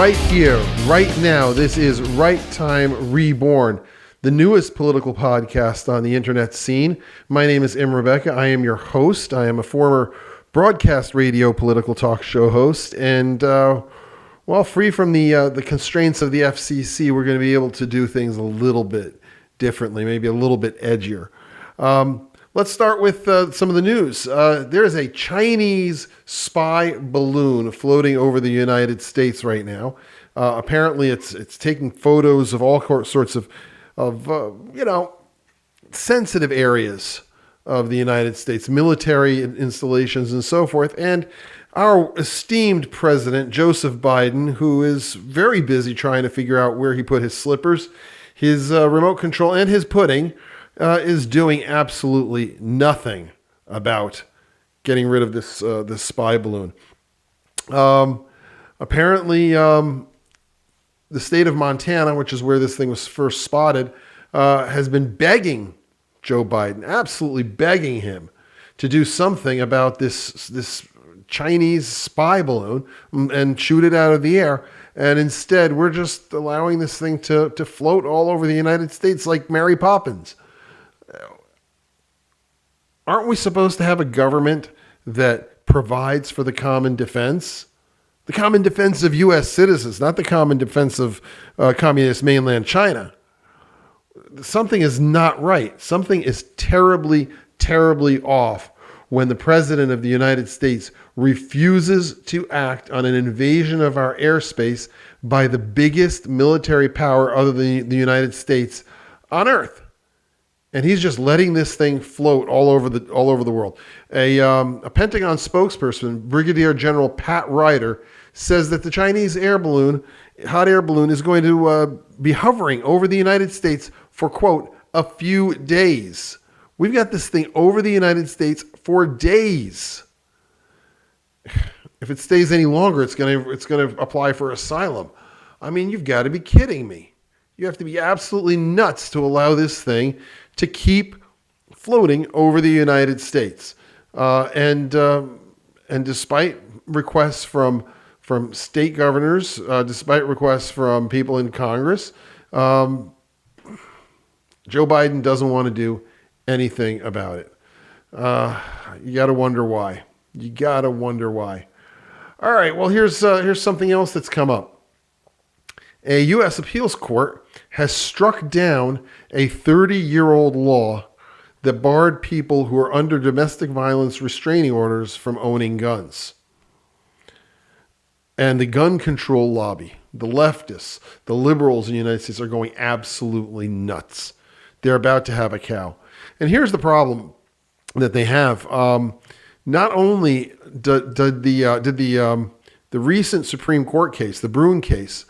right here, right now. This is Right Time Reborn, the newest political podcast on the internet scene. My name is Im Rebecca. I am your host. I am a former broadcast radio political talk show host, and while free from the constraints of the FCC, we're going to be able to do things a little bit differently, maybe a little bit edgier. Let's start with some of the news. There is a Chinese spy balloon floating over the United States right now. Apparently, it's taking photos of all sorts of sensitive areas of the United States, military installations and so forth. And our esteemed president, Joseph Biden, who is very busy trying to figure out where he put his slippers, his remote control, and his pudding, is doing absolutely nothing about getting rid of this spy balloon. Apparently, the state of Montana, which is where this thing was first spotted, has been begging Joe Biden, absolutely begging him to do something about this Chinese spy balloon and shoot it out of the air. And instead, we're just allowing this thing to float all over the United States like Mary Poppins. Aren't we supposed to have a government that provides for the common defense? The common defense of U.S. citizens, not the common defense of communist mainland China. Something is not right. Something is terribly, terribly off when the president of the United States refuses to act on an invasion of our airspace by the biggest military power other than the United States on Earth. And he's just letting this thing float all over the world. A Pentagon spokesperson, Brigadier General Pat Ryder, says that the Chinese hot air balloon, is going to be hovering over the United States for, quote, a few days. We've got this thing over the United States for days. If it stays any longer, it's going to apply for asylum. I mean, you've got to be kidding me. You have to be absolutely nuts to allow this thing to keep floating over the United States. And despite requests from state governors, despite requests from people in Congress, Joe Biden doesn't want to do anything about it. You got to wonder why. All right, well, here's something else that's come up. A U.S. appeals court has struck down a 30-year-old law that barred people who are under domestic violence restraining orders from owning guns. And the gun control lobby, the leftists, the liberals in the United States are going absolutely nuts. They're about to have a cow. And here's the problem that they have. Not only did the recent Supreme Court case, the Bruin case,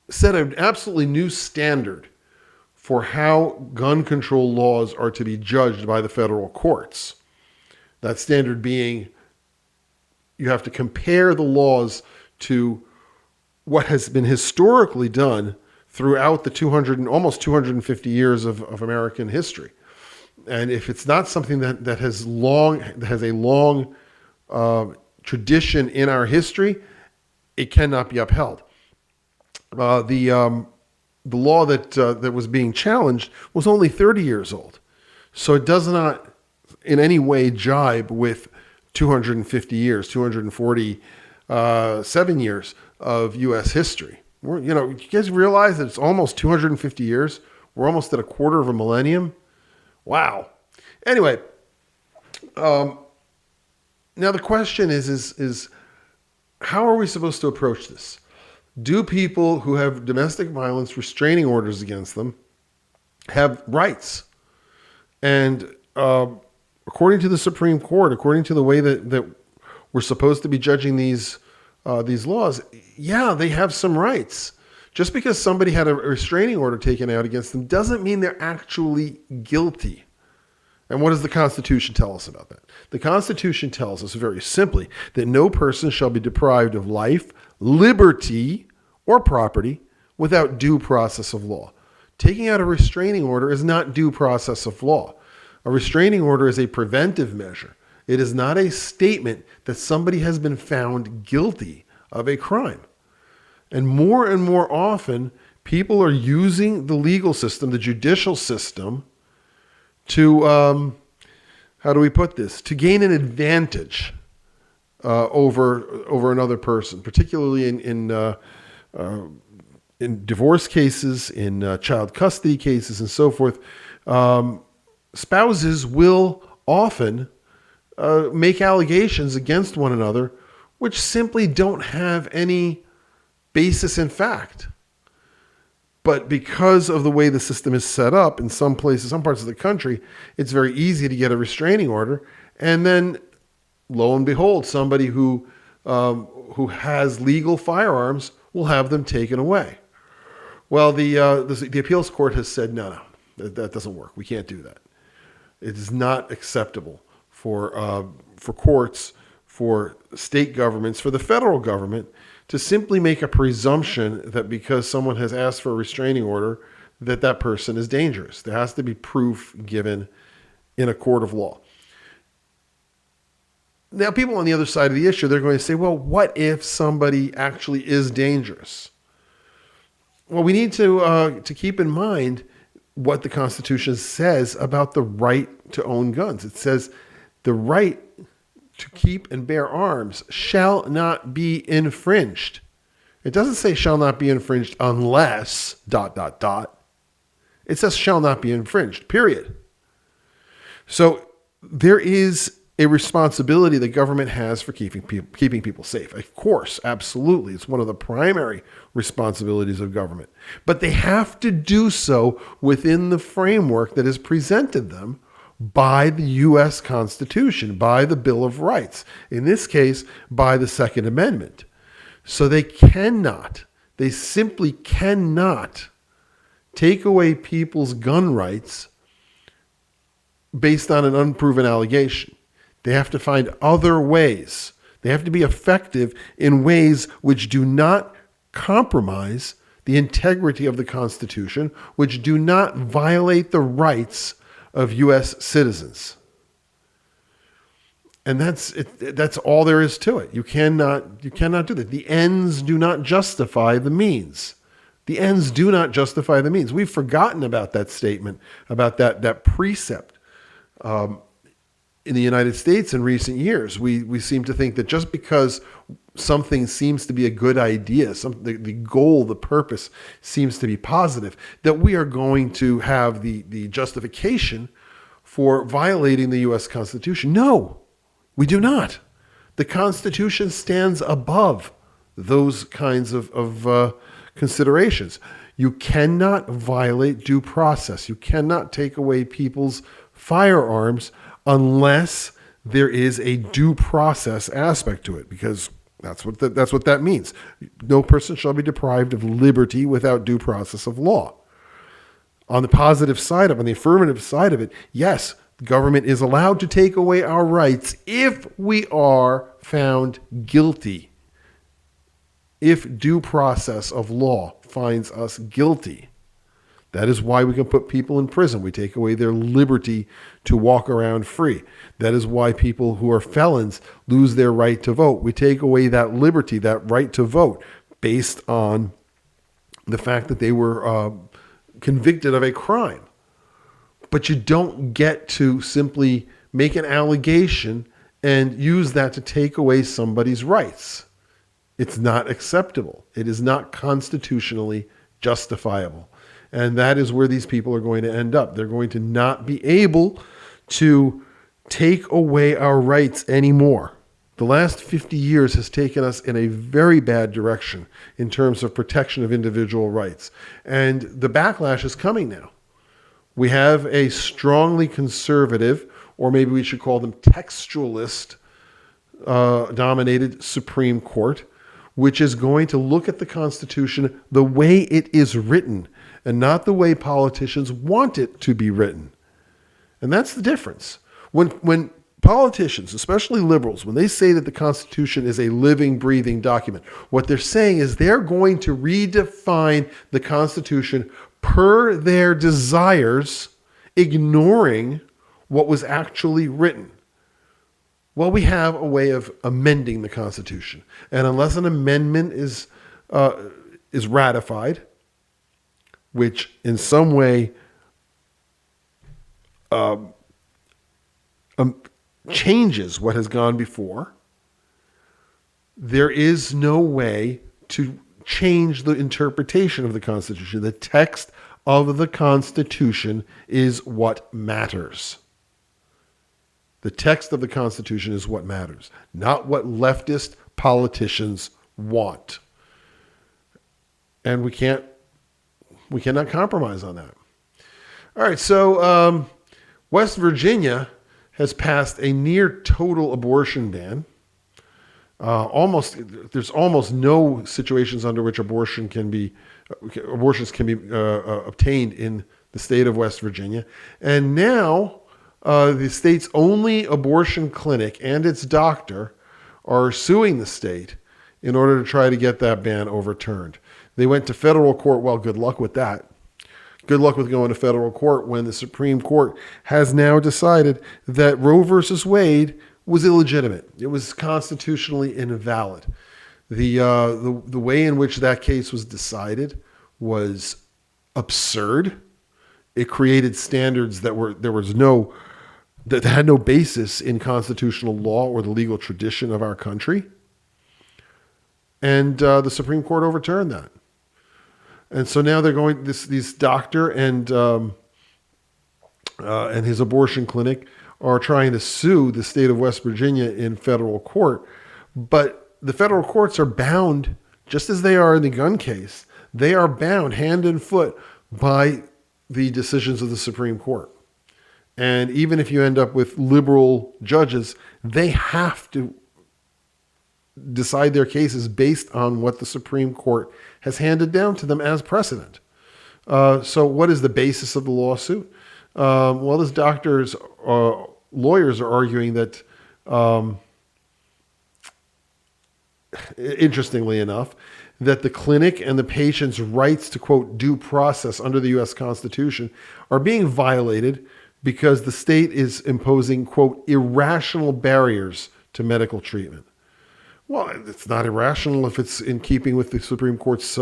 set an absolutely new standard for how gun control laws are to be judged by the federal courts. That standard being, you have to compare the laws to what has been historically done throughout the almost 250 years of American history. And if it's not something that has a long tradition in our history, it cannot be upheld. The law that was being challenged was only 30 years old, so it does not in any way jibe with 250 years, 247 years of U.S. history. You guys realize that it's almost 250 years? We're almost at a quarter of a millennium. Wow. Anyway, now the question is how are we supposed to approach this? Do people who have domestic violence restraining orders against them have rights? And according to the Supreme Court, according to the way that we're supposed to be judging these laws, yeah, they have some rights. Just because somebody had a restraining order taken out against them doesn't mean they're actually guilty. And what does the Constitution tell us about that? The Constitution tells us very simply that no person shall be deprived of life, liberty, or property without due process of law. Taking out a restraining order is not due process of law. A restraining order is a preventive measure. It is not a statement that somebody has been found guilty of a crime. And more often, people are using the legal system, the judicial system, to, how do we put this, to gain an advantage over another person, particularly in divorce cases, in child custody cases, and so forth. Spouses will often make allegations against one another which simply don't have any basis in fact. But because of the way the system is set up in some places, some parts of the country, it's very easy to get a restraining order. And then, lo and behold, somebody who has legal firearms will have them taken away. Well, the appeals court has said, no, that doesn't work. We can't do that. It is not acceptable for courts, for state governments, for the federal government to simply make a presumption that because someone has asked for a restraining order, that person is dangerous. There has to be proof given in a court of law. Now, people on the other side of the issue, they're going to say, well, what if somebody actually is dangerous? Well, we need to keep in mind what the Constitution says about the right to own guns. It says the right to keep and bear arms shall not be infringed. It doesn't say shall not be infringed unless ... It says shall not be infringed, period. So there is a responsibility the government has for keeping people safe. Of course, absolutely. It's one of the primary responsibilities of government. But they have to do so within the framework that is presented them by the U.S. Constitution, by the Bill of Rights, in this case, by the Second Amendment. So they simply cannot take away people's gun rights based on an unproven allegation. They have to find other ways. They have to be effective in ways which do not compromise the integrity of the Constitution, which do not violate the rights of U.S. citizens. And that's all there is to it. You cannot do that. The ends do not justify the means. The ends do not justify the means. We've forgotten about that statement, about that precept in the United States in recent years. We seem to think that just because something seems to be a good idea, the goal, the purpose seems to be positive, that we are going to have the justification for violating the U.S. Constitution. No, we do not. The Constitution stands above those kinds of considerations. You cannot violate due process. You cannot take away people's firearms unless there is a due process aspect to it, because that's what that means. No person shall be deprived of liberty without due process of law. On the positive side on the affirmative side of it, yes, the government is allowed to take away our rights if we are found guilty. If due process of law finds us guilty. That is why we can put people in prison. We take away their liberty to walk around free. That is why people who are felons lose their right to vote. We take away that liberty, that right to vote, based on the fact that they were convicted of a crime. But you don't get to simply make an allegation and use that to take away somebody's rights. It's not acceptable. It is not constitutionally justifiable. And that is where these people are going to end up. They're going to not be able to take away our rights anymore. The last 50 years has taken us in a very bad direction in terms of protection of individual rights. And the backlash is coming now. We have a strongly conservative, or maybe we should call them textualist, dominated Supreme Court, which is going to look at the Constitution the way it is written and not the way politicians want it to be written. And that's the difference. When politicians, especially liberals, when they say that the Constitution is a living, breathing document, what they're saying is they're going to redefine the Constitution per their desires, ignoring what was actually written. Well, we have a way of amending the Constitution, and unless an amendment is ratified, which in some way changes what has gone before, there is no way to change the interpretation of the Constitution. The text of the Constitution is what matters. The text of the Constitution is what matters, not what leftist politicians want. And we cannot compromise on that. All right, so West Virginia has passed a near total abortion ban. There's almost no situations under which abortions can be obtained in the state of West Virginia, and now the state's only abortion clinic and its doctor are suing the state in order to try to get that ban overturned. They went to federal court. Well, good luck with that. Good luck with going to federal court when the Supreme Court has now decided that Roe versus Wade was illegitimate. It was constitutionally invalid. The way in which that case was decided was absurd. It created standards that had no basis in constitutional law or the legal tradition of our country. And the Supreme Court overturned that. And so now they're going, these doctor and his abortion clinic are trying to sue the state of West Virginia in federal court. But the federal courts are bound, just as they are in the gun case, they are bound hand and foot by the decisions of the Supreme Court. And even if you end up with liberal judges, they have to decide their cases based on what the Supreme Court has handed down to them as precedent. So what is the basis of the lawsuit? Well, this doctor's lawyers are arguing that, interestingly enough, that the clinic and the patient's rights to, quote, due process under the U.S. Constitution are being violated because the state is imposing, quote, irrational barriers to medical treatment. Well, it's not irrational if it's in keeping with the Supreme Court's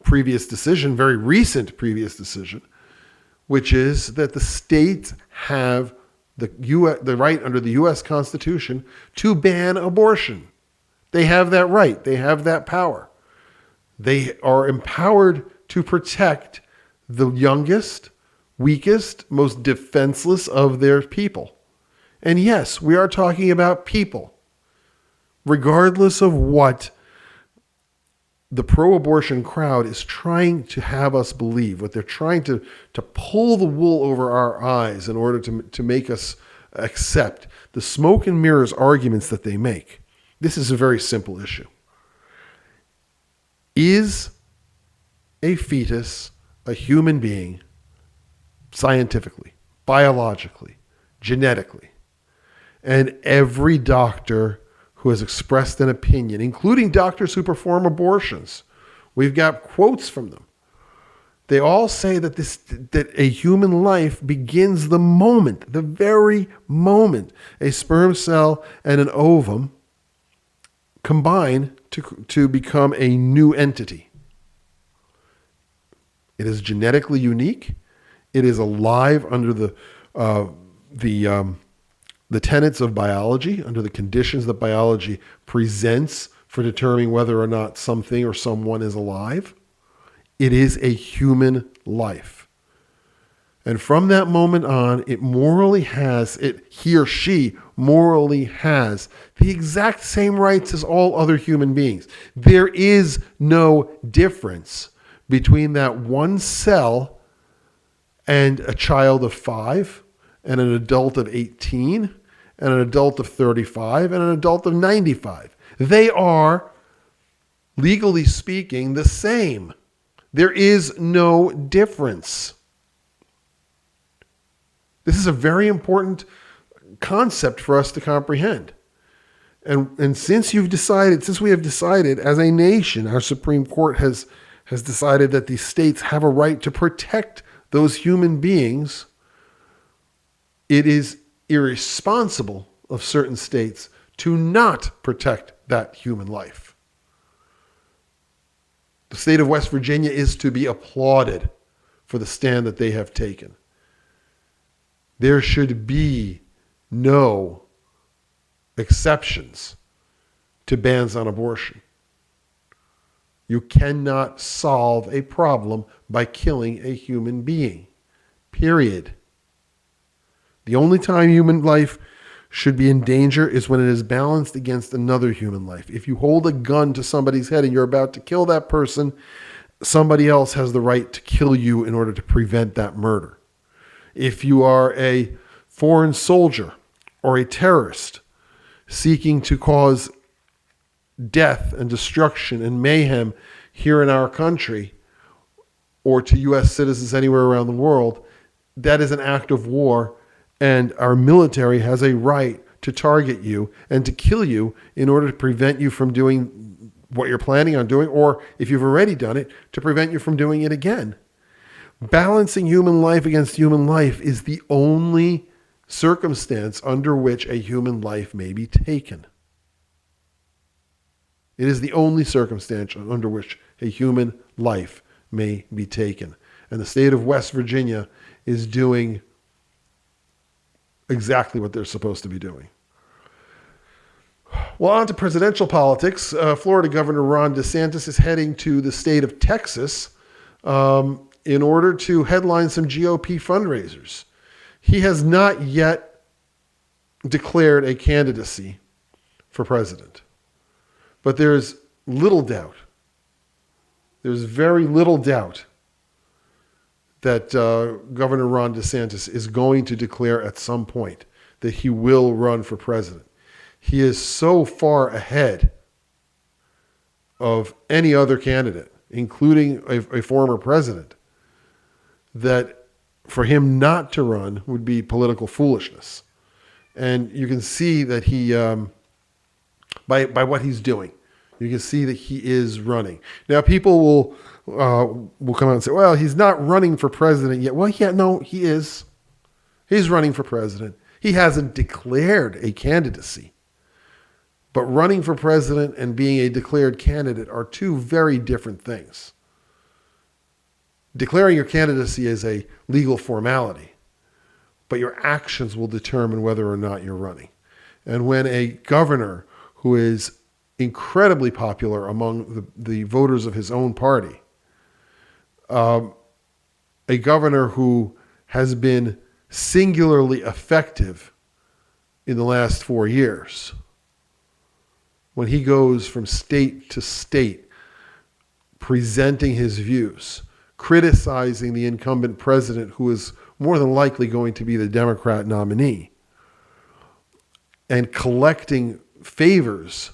previous decision, very recent previous decision, which is that the states have the right under the U.S. Constitution to ban abortion. They have that right. They have that power. They are empowered to protect the youngest, weakest, most defenseless of their people. And yes, we are talking about people. Regardless of what the pro-abortion crowd is trying to have us believe, what they're trying to pull the wool over our eyes in order to make us accept the smoke and mirrors arguments that they make. This is a very simple issue. Is a fetus a human being scientifically, biologically, genetically? And every doctor who has expressed an opinion, including doctors who perform abortions, we've got quotes from them. They all say that a human life begins the very moment a sperm cell and an ovum combine to become a new entity. It is genetically unique. It is alive under the tenets of biology, under the conditions that biology presents for determining whether or not something or someone is alive. It is a human life. And from that moment on, he or she morally has the exact same rights as all other human beings. There is no difference between that one cell and a child of 5 and an adult of 18 and an adult of 35 and an adult of 95. They are, legally speaking, the same. There is no difference. This is a very important concept for us to comprehend. And since we have decided as a nation, our Supreme Court has decided that the states have a right to protect those human beings, it is irresponsible of certain states to not protect that human life. The state of West Virginia is to be applauded for the stand that they have taken. There should be no exceptions to bans on abortion. You cannot solve a problem by killing a human being. Period. The only time human life should be in danger is when it is balanced against another human life. If you hold a gun to somebody's head and you're about to kill that person, somebody else has the right to kill you in order to prevent that murder. If you are a foreign soldier or a terrorist seeking to cause death and destruction and mayhem here in our country or to U.S. citizens anywhere around the world, that is an act of war, and our military has a right to target you and to kill you in order to prevent you from doing what you're planning on doing, or if you've already done it, to prevent you from doing it again. Balancing human life against human life is the only circumstance under which a human life may be taken. It is the only circumstance under which a human life may be taken. And the state of West Virginia is doing exactly what they're supposed to be doing. Well, on to presidential politics. Florida Governor Ron DeSantis is heading to the state of Texas in order to headline some GOP fundraisers. He has not yet declared a candidacy for president. But there's little doubt. There's very little doubt that Governor Ron DeSantis is going to declare at some point that he will run for president. He is so far ahead of any other candidate, including a former president, that for him not to run would be political foolishness. And you can see that he, by what he's doing, you can see that he is running. Now, people will come out and say, well, he's not running for president yet. Well, yeah, no, he is. He's running for president. He hasn't declared a candidacy. But running for president and being a declared candidate are two very different things. Declaring your candidacy is a legal formality, but your actions will determine whether or not you're running. And when a governor who is incredibly popular among the voters of his own party, a governor who has been singularly effective in the last 4 years, when he goes from state to state presenting his views, criticizing the incumbent president who is more than likely going to be the Democrat nominee, and collecting favors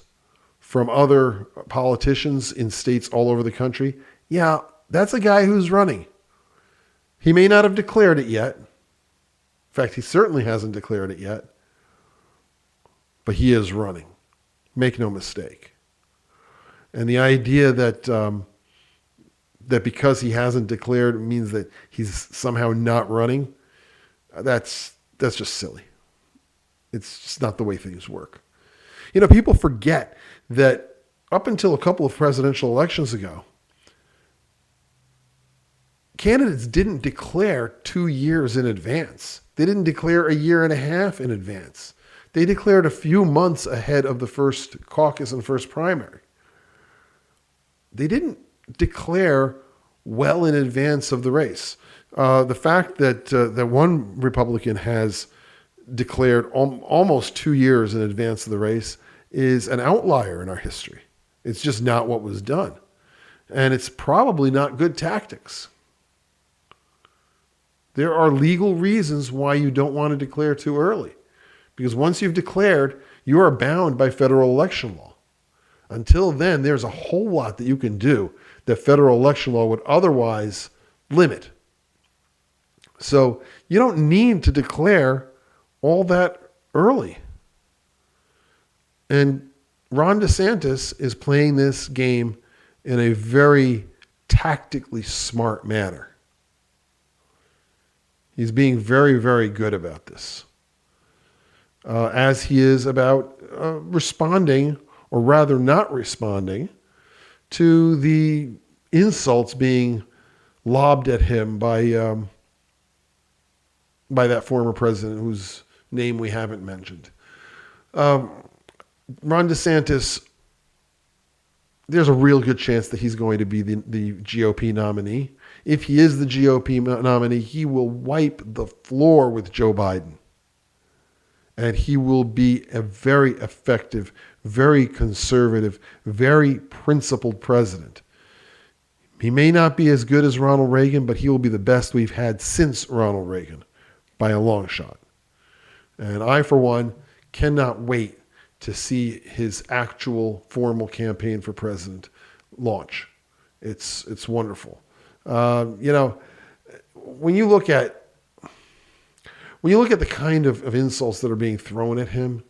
from other politicians in states all over the country, yeah, that's a guy who's running. He may not have declared it yet. In fact, he certainly hasn't declared it yet. But he is running. Make no mistake. And the idea that that because he hasn't declared means that he's somehow not running, that's just silly. It's just not the way things work. You know, people forget that up until a couple of presidential elections ago, candidates didn't declare 2 years in advance. They didn't declare a year and a half in advance. They declared a few months ahead of the first caucus and first primary. They didn't declare well in advance of the race. The fact that that one Republican has declared almost 2 years in advance of the race is an outlier in our history. It's just not what was done. And it's probably not good tactics. There are legal reasons why you don't want to declare too early. Because once you've declared, you are bound by federal election law. Until then, there's a whole lot that you can do that federal election law would otherwise limit. So you don't need to declare all that early. And Ron DeSantis is playing this game in a very tactically smart manner. He's being very, very good about this. as he is about responding, or rather not responding, to the insults being lobbed at him by that former president whose name we haven't mentioned. Ron DeSantis, there's a real good chance that he's going to be the GOP nominee. If he is the GOP nominee, he will wipe the floor with Joe Biden. And he will be a very effective, very conservative, very principled president. He may not be as good as Ronald Reagan, but he will be the best we've had since Ronald Reagan by a long shot. And I, for one, cannot wait to see his actual formal campaign for president launch. It's wonderful. When you look at the kind of insults that are being thrown at him,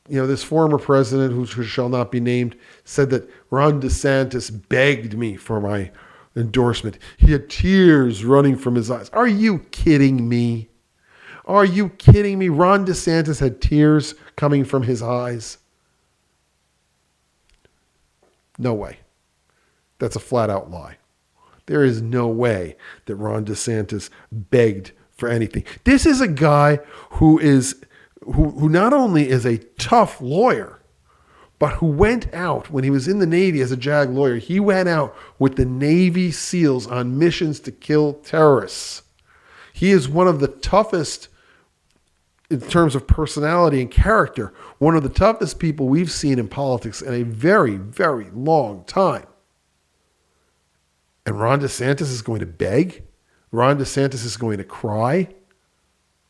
this former president, who shall not be named, said that Ron DeSantis begged me for my endorsement. He had tears running from his eyes. Are you kidding me? Are you kidding me? Ron DeSantis had tears coming from his eyes? No way. That's a flat out lie. There is no way that Ron DeSantis begged for anything. This is a guy who not only is a tough lawyer, but who went out when he was in the Navy as a JAG lawyer. He went out with the Navy SEALs on missions to kill terrorists. He is one of the toughest, in terms of personality and character, one of the toughest people we've seen in politics in a very, very long time. And Ron DeSantis is going to beg? Ron DeSantis is going to cry?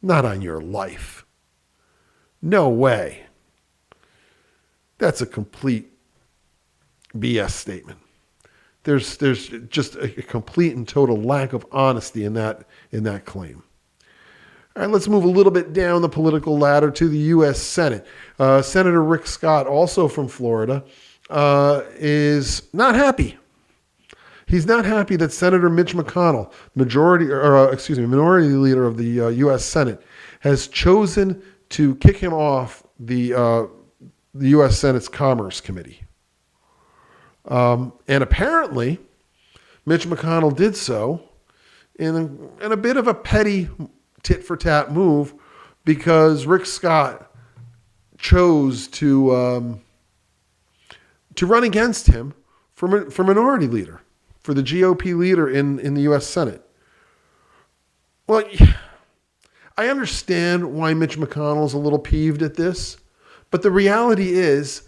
Not on your life. No way. That's a complete BS statement. There's just a complete and total lack of honesty in that claim. All right, let's move a little bit down the political ladder to the U.S. Senate. Senator Rick Scott, also from Florida, is not happy. He's not happy that Senator Mitch McConnell, minority leader of the U.S. Senate, has chosen to kick him off the U.S. Senate's Commerce Committee. And apparently, Mitch McConnell did so in a bit of a petty tit-for-tat move, because Rick Scott chose to run against him for minority leader, for the GOP leader in the U.S. Senate. Well, I understand why Mitch McConnell's a little peeved at this, but the reality is,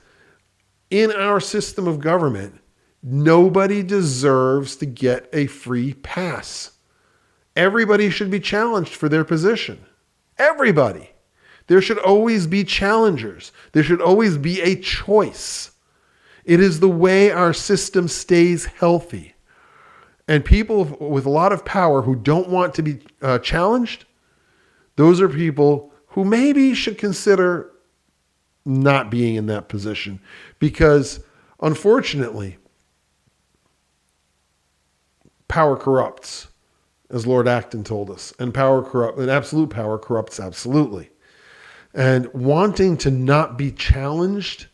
in our system of government, nobody deserves to get a free pass. Everybody should be challenged for their position. Everybody. There should always be challengers. There should always be a choice. It is the way our system stays healthy. And people with a lot of power who don't want to be challenged, those are people who maybe should consider not being in that position. Because, unfortunately, power corrupts, as Lord Acton told us. And absolute power corrupts absolutely. And wanting to not be challenged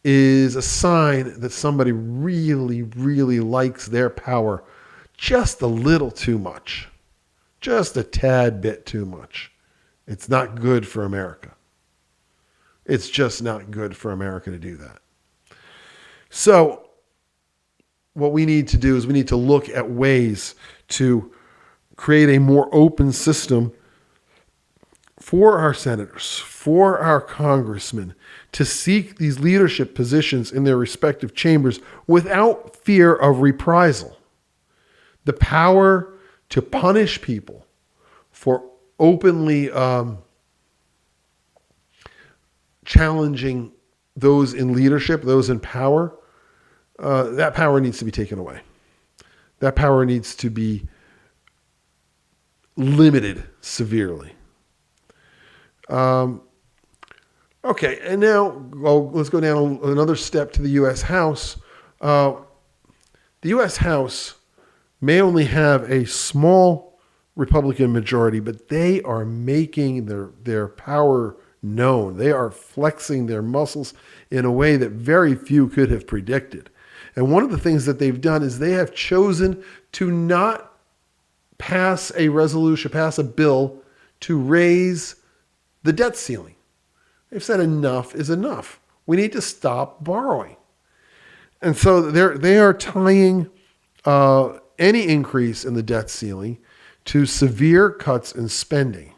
is a sign that somebody really, really likes their power just a little too much. Just a tad bit too much. It's not good for America. It's just not good for America to do that. So what we need to do is we need to look at ways to create a more open system for our senators, for our congressmen, to seek these leadership positions in their respective chambers without fear of reprisal. The power to punish people for openly challenging those in leadership, those in power, that power needs to be taken away. That power needs to be limited severely. Okay, and now let's go down another step to the U.S. House. The U.S. House may only have a small Republican majority, but they are making their power known. They are flexing their muscles in a way that very few could have predicted. And one of the things that they've done is they have chosen to not pass a bill to raise the debt ceiling. They've said enough is enough. We need to stop borrowing. And so they are tying any increase in the debt ceiling to severe cuts in spending.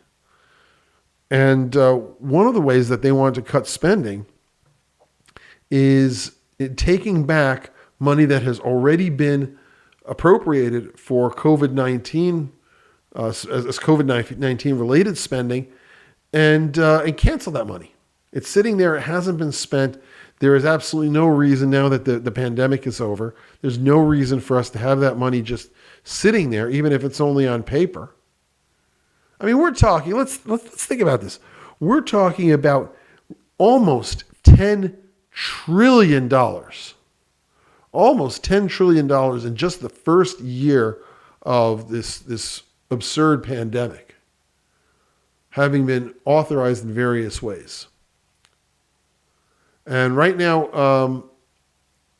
And one of the ways that they want to cut spending is taking back money that has already been appropriated for COVID-19 as COVID-19 related spending, and cancel that money. It's sitting there. It hasn't been spent. There is absolutely no reason now that the pandemic is over. There's no reason for us to have that money just sitting there, even if it's only on paper. I mean, we're talking, let's think about this. We're talking about almost $10 trillion. Almost $10 trillion in just the first year of this absurd pandemic, having been authorized in various ways. And right now,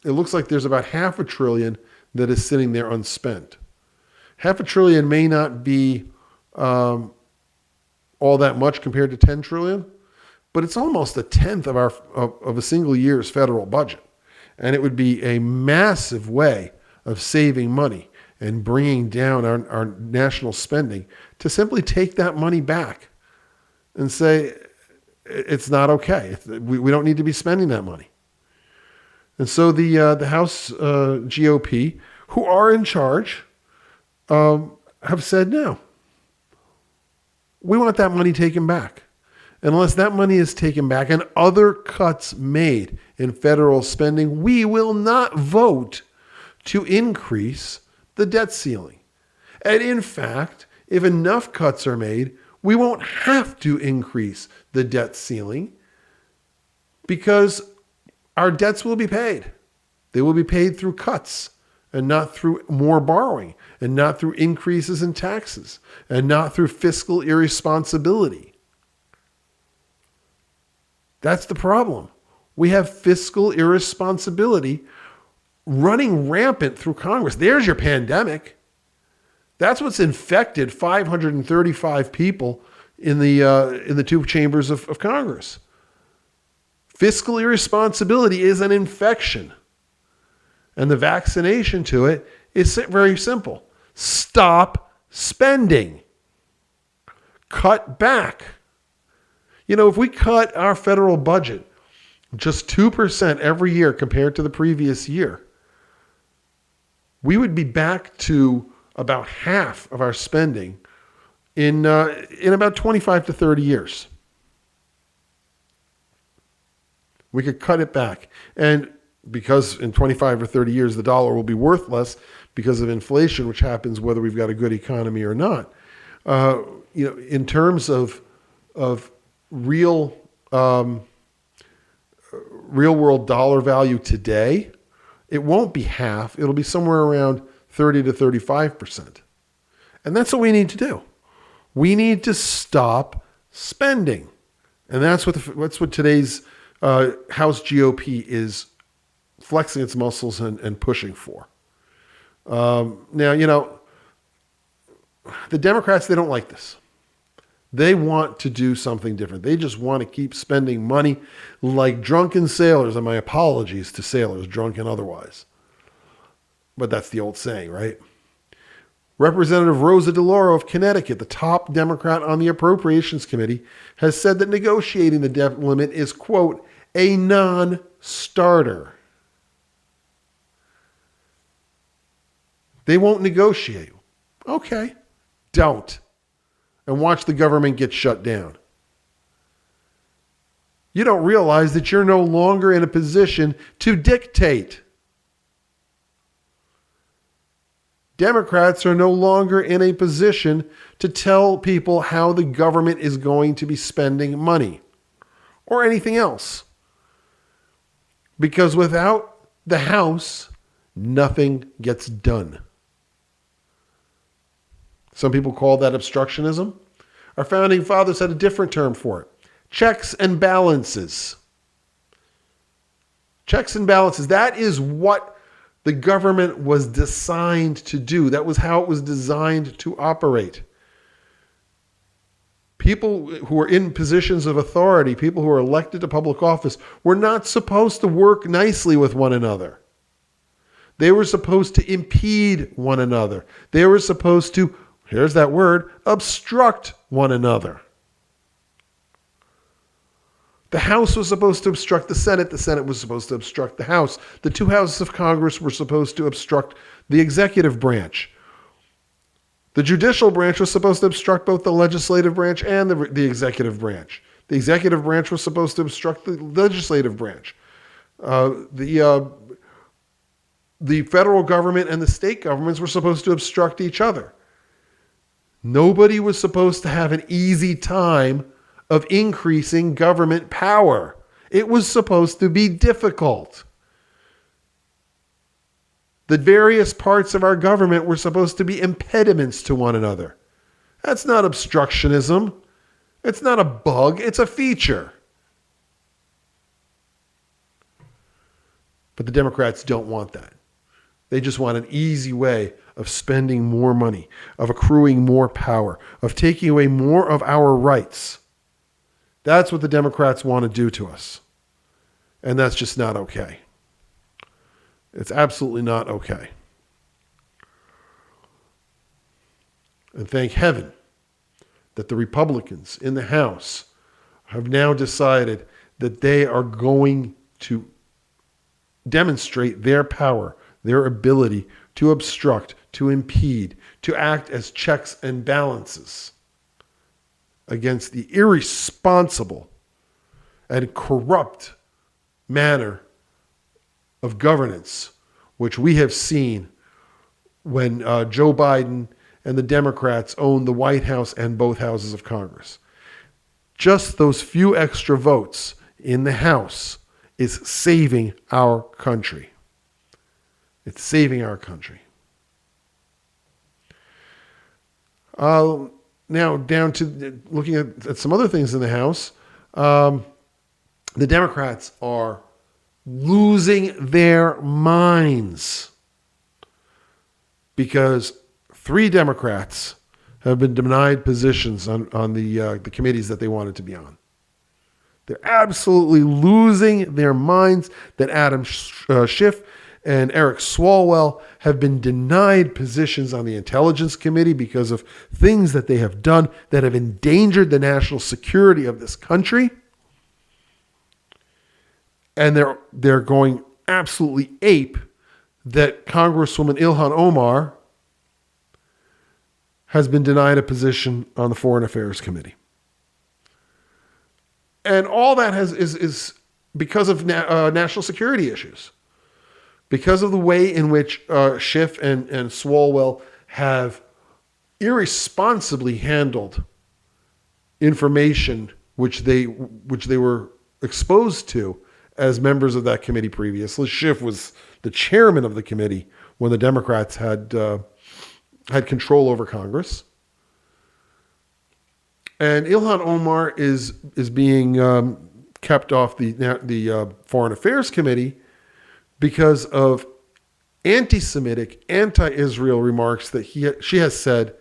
it looks like there's about $500 billion that is sitting there unspent. $500 billion may not be all that much compared to $10 trillion, but it's almost a tenth of a single year's federal budget. And it would be a massive way of saving money and bringing down our national spending to simply take that money back and say, it's not okay. We don't need to be spending that money. And so the House GOP, who are in charge, have said, no, we want that money taken back. Unless that money is taken back and other cuts made in federal spending, we will not vote to increase the debt ceiling. And in fact, if enough cuts are made, we won't have to increase the debt ceiling because our debts will be paid. They will be paid through cuts and not through more borrowing and not through increases in taxes and not through fiscal irresponsibility. That's the problem. We have fiscal irresponsibility running rampant through Congress. There's your pandemic. That's what's infected 535 people in the two chambers of Congress. Fiscal irresponsibility is an infection. And the vaccination to it is very simple. Stop spending. Cut back. You know, if we cut our federal budget just 2% every year compared to the previous year, we would be back to about half of our spending in about 25 to 30 years. We could cut it back. And because in 25 or 30 years, the dollar will be worth less because of inflation, which happens whether we've got a good economy or not. In terms of real world dollar value today, it won't be half. It'll be somewhere around 30 to 35%. And that's what we need to do. We need to stop spending. And that's what today's House GOP is flexing its muscles and pushing for. Now, the Democrats, they don't like this. They want to do something different. They just want to keep spending money like drunken sailors. And my apologies to sailors, drunk and otherwise. But that's the old saying, right? Representative Rosa DeLauro of Connecticut, the top Democrat on the Appropriations Committee, has said that negotiating the debt limit is, quote, a non-starter. They won't negotiate. Okay, don't. And watch the government get shut down. You don't realize that you're no longer in a position to dictate. Democrats are no longer in a position to tell people how the government is going to be spending money or anything else. Because without the House, nothing gets done. Some people call that obstructionism. Our founding fathers had a different term for it. Checks and balances. Checks and balances. That is what the government was designed to do. That was how it was designed to operate. People who are in positions of authority, people who are elected to public office, were not supposed to work nicely with one another. They were supposed to impede one another. They were supposed to, here's that word, obstruct one another. The House was supposed to obstruct the Senate. The Senate was supposed to obstruct the House. The two houses of Congress were supposed to obstruct the executive branch. The judicial branch was supposed to obstruct both the legislative branch and the executive branch. The executive branch was supposed to obstruct the legislative branch. The federal government and the state governments were supposed to obstruct each other. Nobody was supposed to have an easy time of increasing government power. It was supposed to be difficult. The various parts of our government were supposed to be impediments to one another. That's not obstructionism. It's not a bug. It's a feature. But the Democrats don't want that. They just want an easy way of spending more money, of accruing more power, of taking away more of our rights. That's what the Democrats want to do to us. And that's just not okay. It's absolutely not okay. And thank heaven that the Republicans in the House have now decided that they are going to demonstrate their power, their ability to obstruct, to impede, to act as checks and balances against the irresponsible and corrupt manner of governance, which we have seen when Joe Biden and the Democrats own the White House and both houses of Congress. Just those few extra votes in the House is saving our country. It's saving our country. Now down to looking at some other things in the House. The Democrats are losing their minds because 3 Democrats have been denied positions on the committees that they wanted to be on. They're absolutely losing their minds that Adam Schiff and Eric Swalwell have been denied positions on the Intelligence Committee because of things that they have done that have endangered the national security of this country. And they're going absolutely ape that Congresswoman Ilhan Omar has been denied a position on the Foreign Affairs Committee. And all that is because of national security issues. Because of the way in which Schiff and Swalwell have irresponsibly handled information which they were exposed to as members of that committee previously. Schiff was the chairman of the committee when the Democrats had control over Congress. And Ilhan Omar is being kept off the Foreign Affairs Committee because of anti-Semitic, anti-Israel remarks that she has said,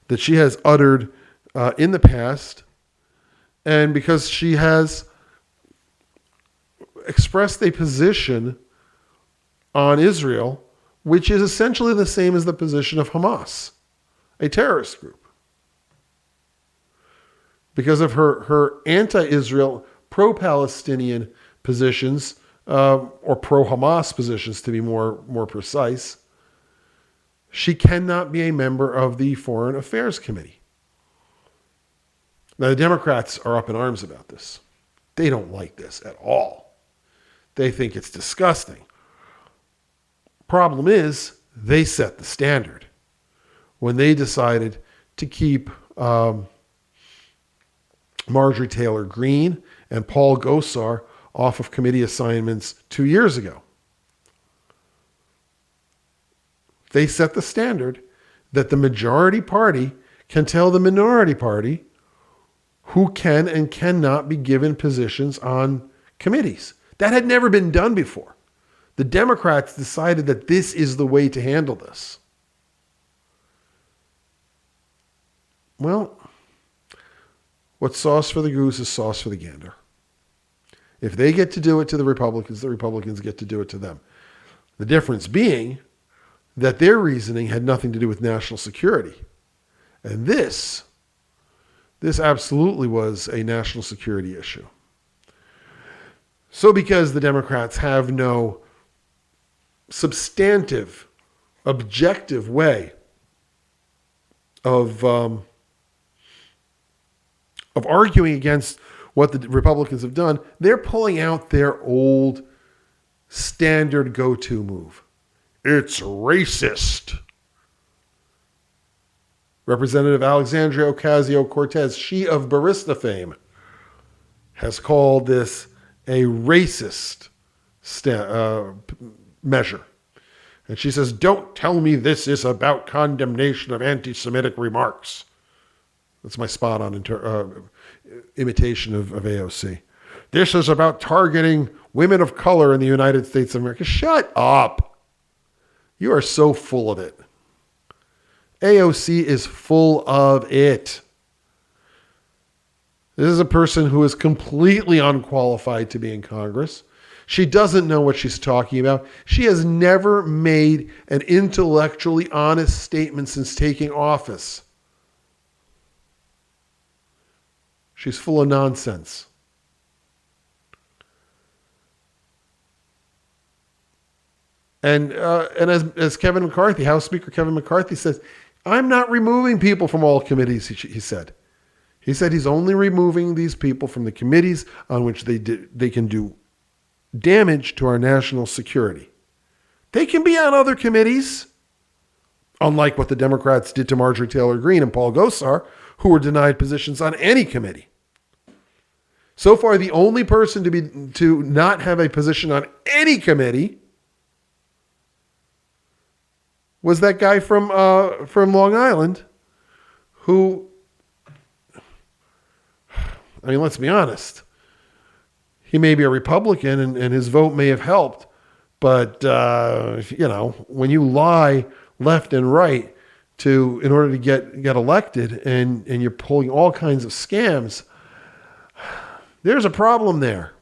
that she has uttered in the past, and because she has expressed a position on Israel, which is essentially the same as the position of Hamas, a terrorist group. Because of her anti-Israel, pro-Palestinian positions, or pro-Hamas positions to be more precise, she cannot be a member of the Foreign Affairs Committee. Now, the Democrats are up in arms about this. They don't like this at all. They think it's disgusting. Problem is, they set the standard when they decided to keep Marjorie Taylor Greene and Paul Gosar off of committee assignments 2 years ago. They set the standard that the majority party can tell the minority party who can and cannot be given positions on committees. That had never been done before. The Democrats decided that this is the way to handle this. Well, what's sauce for the goose is sauce for the gander. If they get to do it to the Republicans get to do it to them. The difference being that their reasoning had nothing to do with national security. And this absolutely was a national security issue. So because the Democrats have no substantive, objective way of arguing against what the Republicans have done, they're pulling out their old standard go-to move. It's racist. Representative Alexandria Ocasio-Cortez, she of Barista fame, has called this a racist measure. And she says, don't tell me this is about condemnation of anti-Semitic remarks. That's my spot on imitation of AOC. This is about targeting women of color in the United States of America. Shut up. You are so full of it. AOC is full of it. This is a person who is completely unqualified to be in Congress. She doesn't know what she's talking about. She has never made an intellectually honest statement since taking office. She's full of nonsense. And as Kevin McCarthy, House Speaker Kevin McCarthy says, I'm not removing people from all committees, he said. He said he's only removing these people from the committees on which they can do damage to our national security. They can be on other committees, unlike what the Democrats did to Marjorie Taylor Greene and Paul Gosar, who were denied positions on any committee. So far, the only person to not have a position on any committee was that guy from Long Island, who, I mean, let's be honest. He may be a Republican and his vote may have helped, but when you lie left and right in order to get elected and you're pulling all kinds of scams, there's a problem there.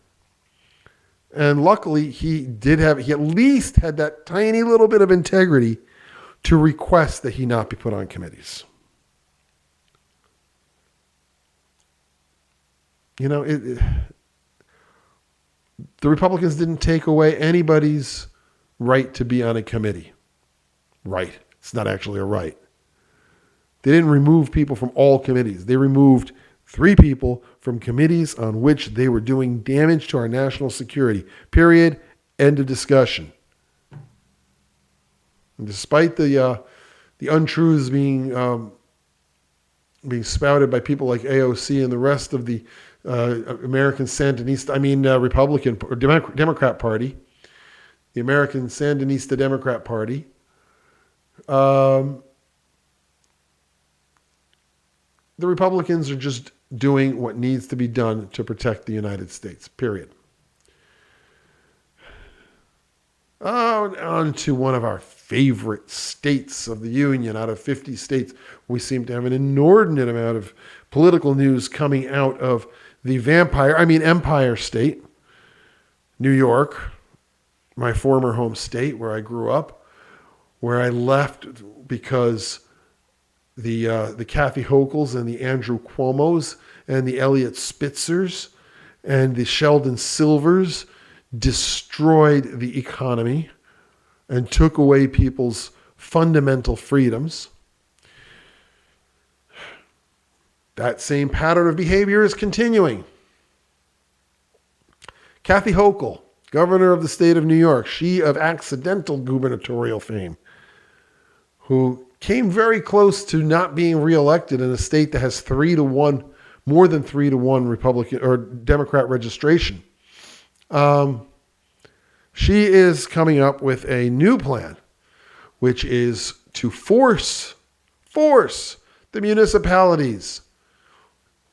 And luckily he at least had that tiny little bit of integrity to request that he not be put on committees. The Republicans didn't take away anybody's right to be on a committee. Right. It's not actually a right. They didn't remove people from all committees. They removed 3 people from committees on which they were doing damage to our national security. Period. End of discussion. And despite the untruths being spouted by people like AOC and the rest of the American Sandinista, Republican or Democrat Party, the American Sandinista Democrat Party, the Republicans are just doing what needs to be done to protect the United States, period. On to one of our favorite states of the Union. Out of 50 states, we seem to have an inordinate amount of political news coming out of the Empire State, New York, my former home state where I grew up, where I left because the Kathy Hochul's and the Andrew Cuomo's and the Elliot Spitzers and the Sheldon Silvers destroyed the economy and took away people's fundamental freedoms. That same pattern of behavior is continuing. Kathy Hochul, governor of the state of New York, she of accidental gubernatorial fame, who came very close to not being reelected in a state that has 3-1, more than 3-1 Republican or Democrat registration. She is coming up with a new plan, which is to force the municipalities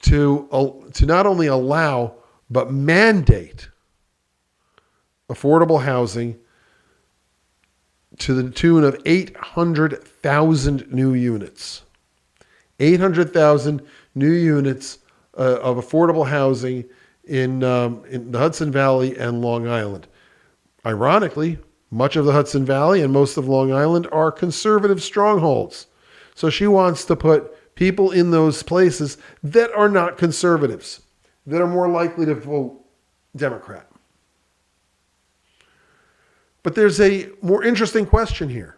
to not only allow but mandate affordable housing to the tune of 800,000 new units. 800,000 new units of affordable housing in the Hudson Valley and Long Island. Ironically, much of the Hudson Valley and most of Long Island are conservative strongholds. So she wants to put people in those places that are not conservatives, that are more likely to vote Democrat. But there's a more interesting question here.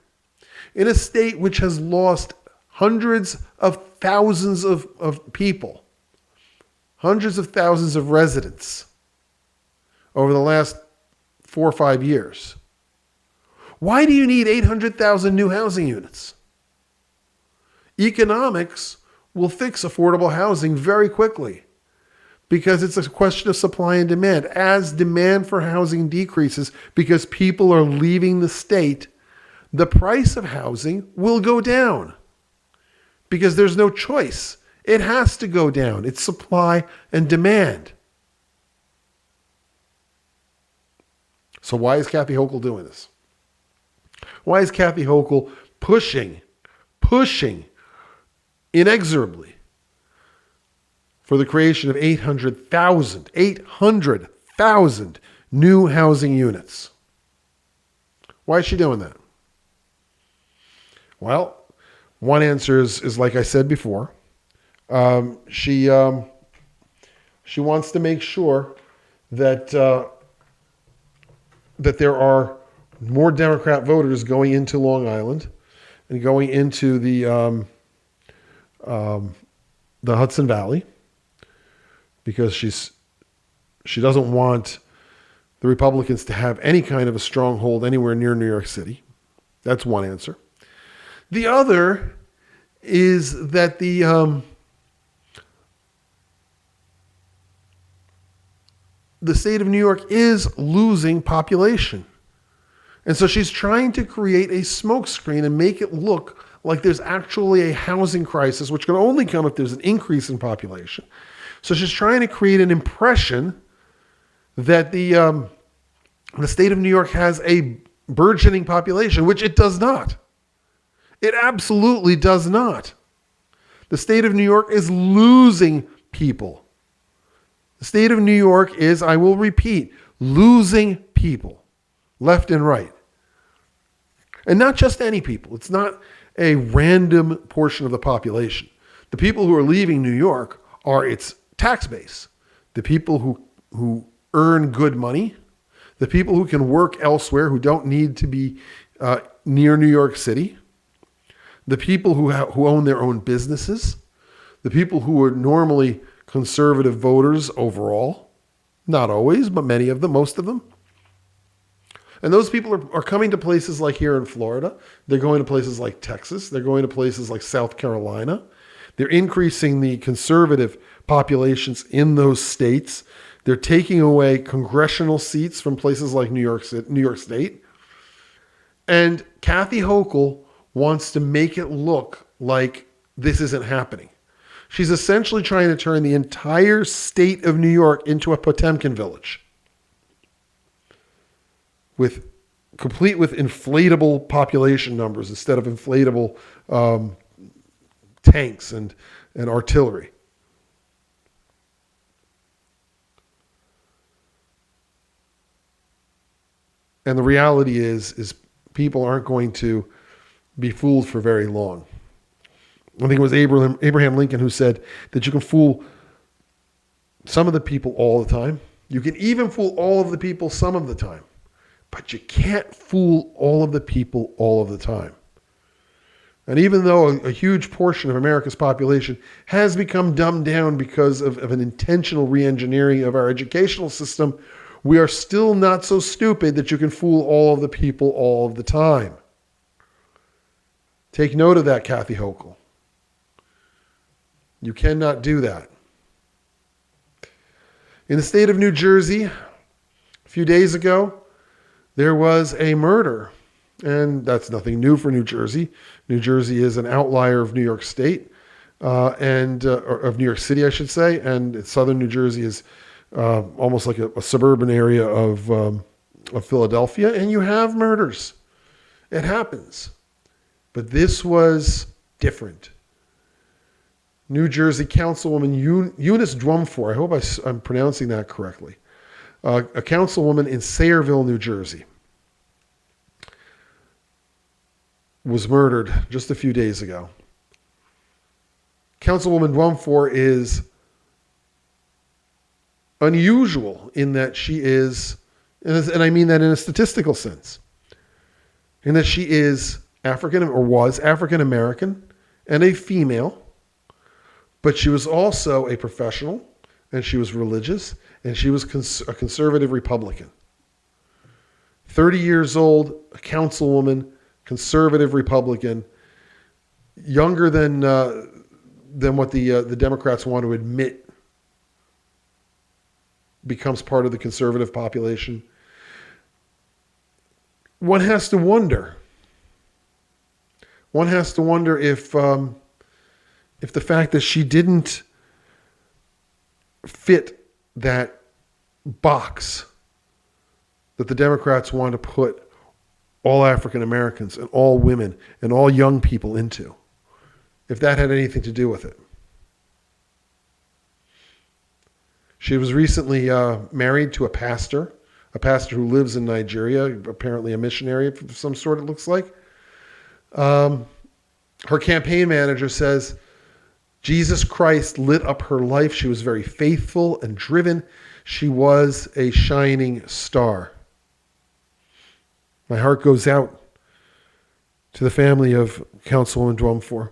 In a state which has lost hundreds of thousands of people, hundreds of thousands of residents over the last 4 or 5 years, why do you need 800,000 new housing units? Economics will fix affordable housing very quickly because it's a question of supply and demand. As demand for housing decreases because people are leaving the state, the price of housing will go down because there's no choice. It has to go down. It's supply and demand. So why is Kathy Hochul doing this? Why is Kathy Hochul pushing inexorably for the creation of 800,000 new housing units? Why is she doing that? Well, one answer is like I said before. She wants to make sure that that there are more Democrat voters going into Long Island and going into the Hudson Valley, because she doesn't want the Republicans to have any kind of a stronghold anywhere near New York City. That's one answer. The other is that the state of New York is losing population. And so she's trying to create a smokescreen and make it look like there's actually a housing crisis, which can only come if there's an increase in population. So she's trying to create an impression that the state of New York has a burgeoning population, which it does not. It absolutely does not. The state of New York is losing people. The state of New York is, I will repeat, losing people left and right. And not just any people. It's not a random portion of the population. The people who are leaving New York are its tax base. The people who earn good money, the people who can work elsewhere, who don't need to be near New York City, the people who own their own businesses, the people who are normally conservative voters overall, not always, but many of them, most of them. And those people are coming to places like here in Florida. They're going to places like Texas. They're going to places like South Carolina. They're increasing the conservative populations in those states. They're taking away congressional seats from places like New York State. And Kathy Hochul wants to make it look like this isn't happening. She's essentially trying to turn the entire state of New York into a Potemkin village, complete with inflatable population numbers instead of inflatable tanks and artillery. And the reality is people aren't going to be fooled for very long. I think it was Abraham Lincoln who said that you can fool some of the people all the time. You can even fool all of the people some of the time. But you can't fool all of the people all of the time. And even though a huge portion of America's population has become dumbed down because of an intentional re-engineering of our educational system, we are still not so stupid that you can fool all of the people all of the time. Take note of that, Kathy Hochul. You cannot do that. In the state of New Jersey, a few days ago, there was a murder. And that's nothing new for New Jersey. New Jersey is an outlier of New York State. or of New York City, I should say, and southern New Jersey is almost like a suburban area of Philadelphia, and you have murders. It happens. But this was different. New Jersey Councilwoman Eunice Dwumfor, I hope I'm pronouncing that correctly, a councilwoman in Sayreville, New Jersey, was murdered just a few days ago. Councilwoman Dwumfor is unusual in that she is, and I mean that in a statistical sense, in that she is African, or was African American, and a female, but she was also a professional, and she was religious, and she was a conservative Republican. 30 years old, a councilwoman, conservative Republican, younger than what the Democrats want to admit becomes part of the conservative population. One has to wonder. One has to wonder if the fact that she didn't fit that box that the Democrats want to put all African Americans and all women and all young people into, if that had anything to do with it. She was recently married to a pastor who lives in Nigeria, apparently a missionary of some sort, it looks like. Her campaign manager says, Jesus Christ lit up her life. She was very faithful and driven. She was a shining star. My heart goes out to the family of Councilwoman Dwumfor.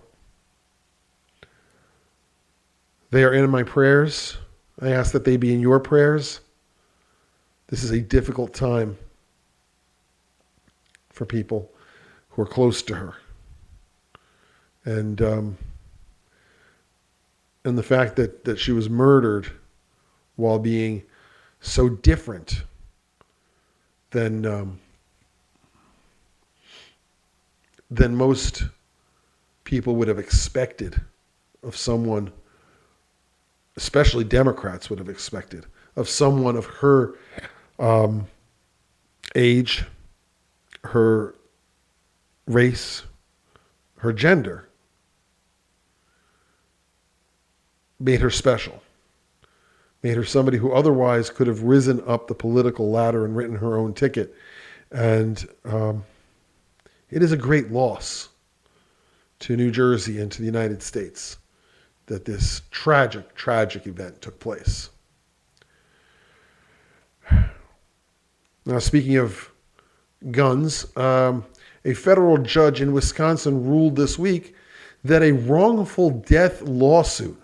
They are in my prayers. I ask that they be in your prayers. This is a difficult time for people who are close to her. And the fact that she was murdered while being so different than most people would have expected of someone, especially Democrats would have expected, of someone of her age, her race, her gender, made her special, made her somebody who otherwise could have risen up the political ladder and written her own ticket. And it is a great loss to New Jersey and to the United States that this tragic, tragic event took place. Now, speaking of guns, a federal judge in Wisconsin ruled this week that a wrongful death lawsuit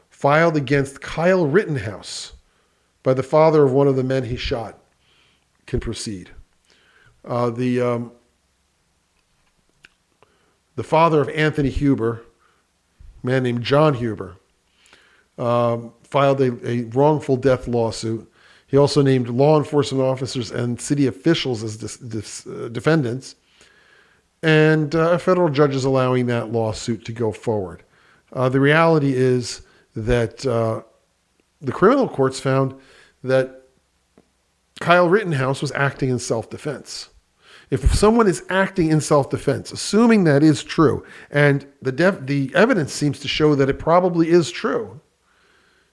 filed against Kyle Rittenhouse by the father of one of the men he shot can proceed. The father of Anthony Huber, a man named John Huber, filed a wrongful death lawsuit. He also named law enforcement officers and city officials as defendants. And a federal judge is allowing that lawsuit to go forward. The reality is that the criminal courts found that Kyle Rittenhouse was acting in self-defense. If someone is acting in self-defense, assuming that is true, and the evidence seems to show that it probably is true,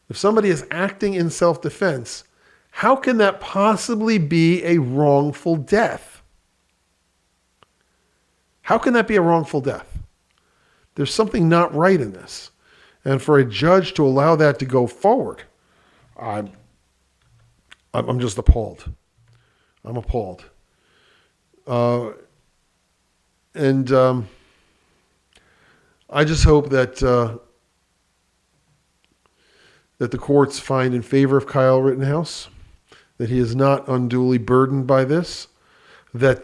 if somebody is acting in self-defense, how can that possibly be a wrongful death? How can that be a wrongful death? There's something not right in this. And for a judge to allow that to go forward, I'm just appalled. I'm appalled. I just hope that the courts find in favor of Kyle Rittenhouse, that he is not unduly burdened by this, that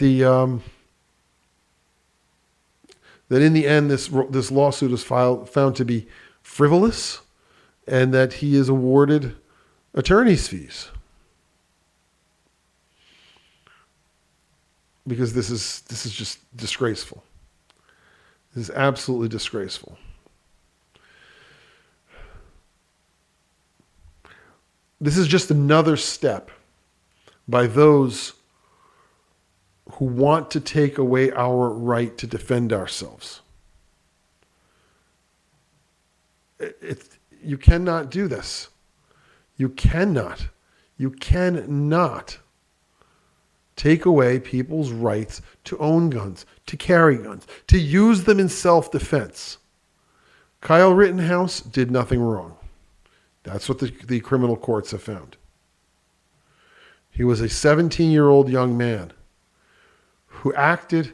that in the end this lawsuit is found to be frivolous, and that he is awarded attorney's fees. Because this is just disgraceful. This is absolutely disgraceful. This is just another step by those who want to take away our right to defend ourselves. You cannot do this. You cannot take away people's rights to own guns, to carry guns, to use them in self-defense. Kyle Rittenhouse did nothing wrong. That's what the criminal courts have found. He was a 17-year-old young man who acted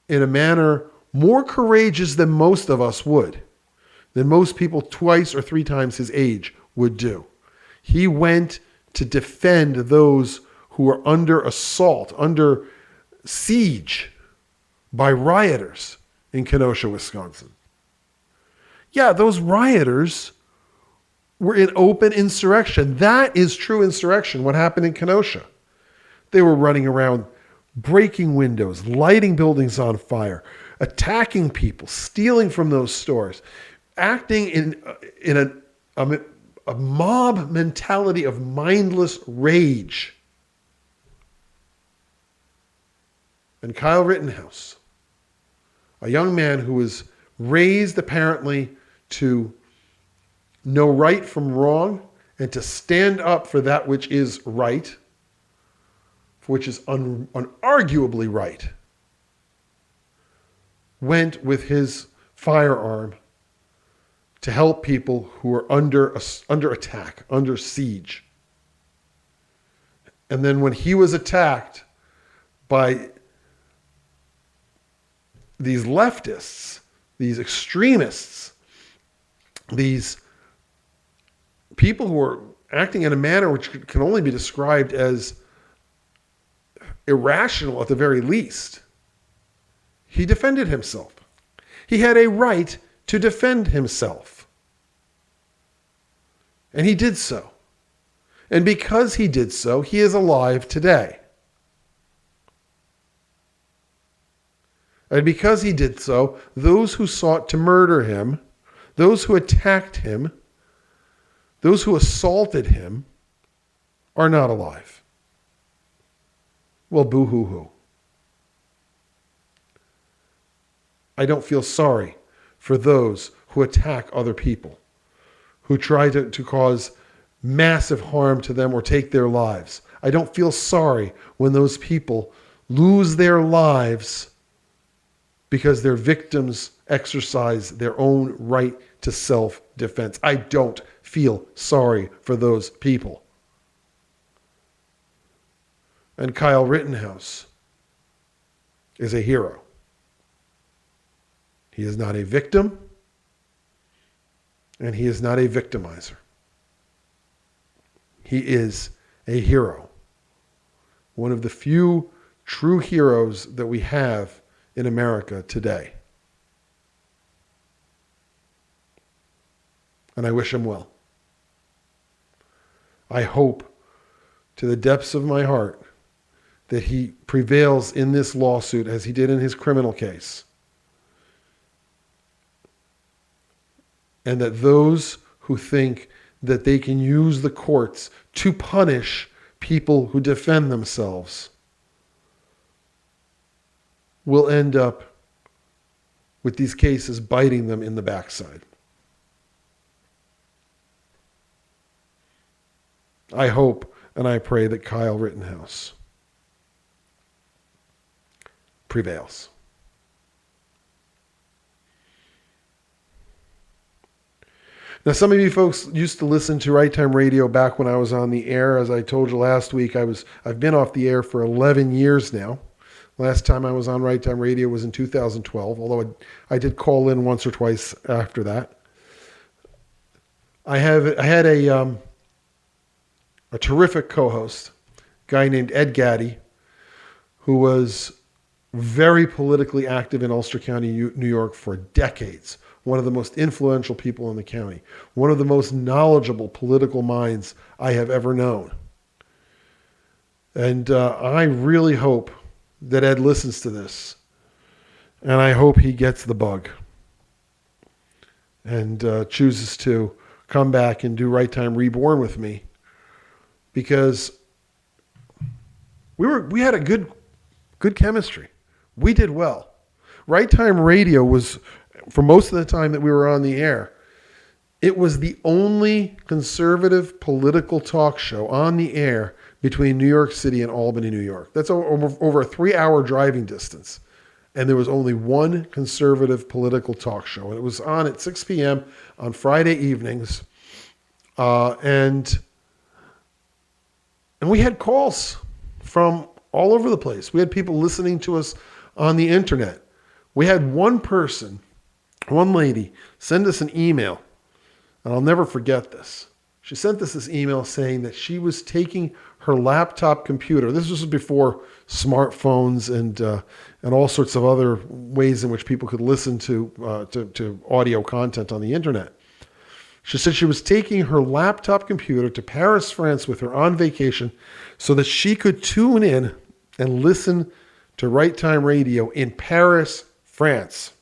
in a manner more courageous than most of us would, than most people twice or three times his age would do. He went to defend those who were under assault, under siege by rioters in Kenosha, Wisconsin. Yeah, those rioters were in open insurrection. That is true insurrection, what happened in Kenosha. They were running around, breaking windows, lighting buildings on fire, attacking people, stealing from those stores, acting in a mob mentality of mindless rage. And Kyle Rittenhouse, a young man who was raised apparently to know right from wrong and to stand up for that which is right, for which is unarguably right, went with his firearm to help people who were under attack, under siege. And then when he was attacked by these leftists, these extremists, these people who are acting in a manner which can only be described as irrational at the very least, he defended himself. He had a right to defend himself. And he did so. And because he did so, he is alive today. And because he did so, those who sought to murder him, those who attacked him, those who assaulted him, are not alive. Well, boo-hoo-hoo. I don't feel sorry for those who attack other people, who try to cause massive harm to them or take their lives. I don't feel sorry when those people lose their lives because their victims exercise their own right to self-defense. I don't feel sorry for those people. And Kyle Rittenhouse is a hero. He is not a victim, and he is not a victimizer. He is a hero. One of the few true heroes that we have in America today. And I wish him well. I hope to the depths of my heart that he prevails in this lawsuit as he did in his criminal case. And that those who think that they can use the courts to punish people who defend themselves will end up with these cases biting them in the backside. I hope and I pray that Kyle Rittenhouse prevails. Now, some of you folks used to listen to Right Time Radio back when I was on the air. As I told you last week, I've been off the air for 11 years now. Last time I was on Right Time Radio was in 2012, although I did call in once or twice after that. I had a terrific co-host, a guy named Ed Gaddy, who was very politically active in Ulster County, New York for decades. One of the most influential people in the county. One of the most knowledgeable political minds I have ever known. And I really hope that Ed listens to this. And I hope he gets the bug. And chooses to come back and do Right Time Reborn with me because we had a good chemistry. We did well. Right Time Radio was, for most of the time that we were on the air, it was the only conservative political talk show on the air between New York City and Albany, New York. That's over a 3-hour driving distance. And there was only one conservative political talk show. And it was on at 6 p.m. on Friday evenings. And we had calls from all over the place. We had people listening to us on the internet. We had one person, one lady, send us an email. And I'll never forget this. She sent us this email saying that she was taking her laptop computer. This was before smartphones and all sorts of other ways in which people could listen to audio content on the internet. She said she was taking her laptop computer to Paris, France with her on vacation so that she could tune in and listen to Right Time Radio in Paris, France.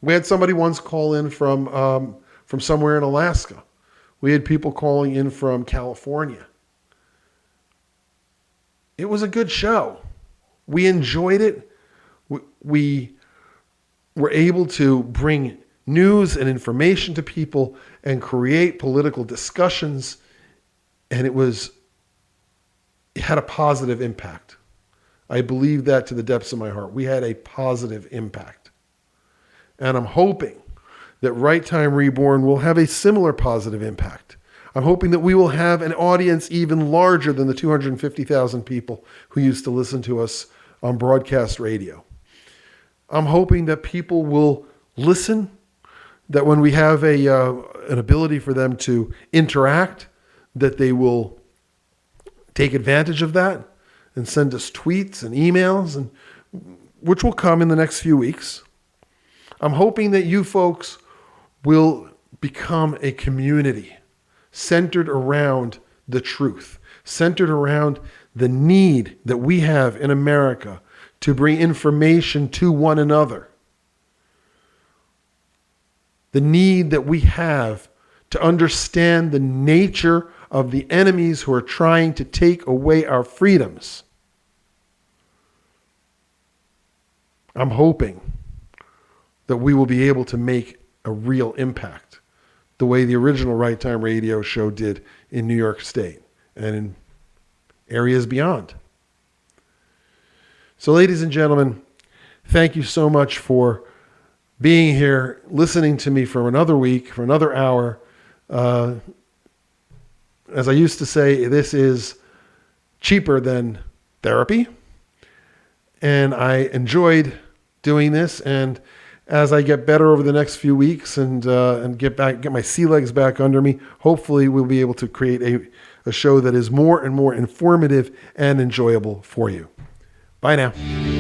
We had somebody once call in from somewhere in Alaska. We had people calling in from California. It was a good show. We enjoyed it. We were able to bring news and information to people and create political discussions, and it had a positive impact. I believe that to the depths of my heart. We had a positive impact. And I'm hoping that Right Time Reborn will have a similar positive impact. I'm hoping that we will have an audience even larger than the 250,000 people who used to listen to us on broadcast radio. I'm hoping that people will listen, that when we have an ability for them to interact, that they will take advantage of that and send us tweets and emails, and which will come in the next few weeks. I'm hoping that you folks will become a community centered around the truth, centered around the need that we have in America to bring information to one another. The need that we have to understand the nature of the enemies who are trying to take away our freedoms. I'm hoping that we will be able to make a real impact the way the original Right Time Radio show did in New York State and in areas beyond. So, ladies and gentlemen, thank you so much for being here, listening to me for another week, for another hour. As I used to say, this is cheaper than therapy. And I enjoyed doing this. And as I get better over the next few weeks and get my sea legs back under me, hopefully we'll be able to create a show that is more and more informative and enjoyable for you. Bye now.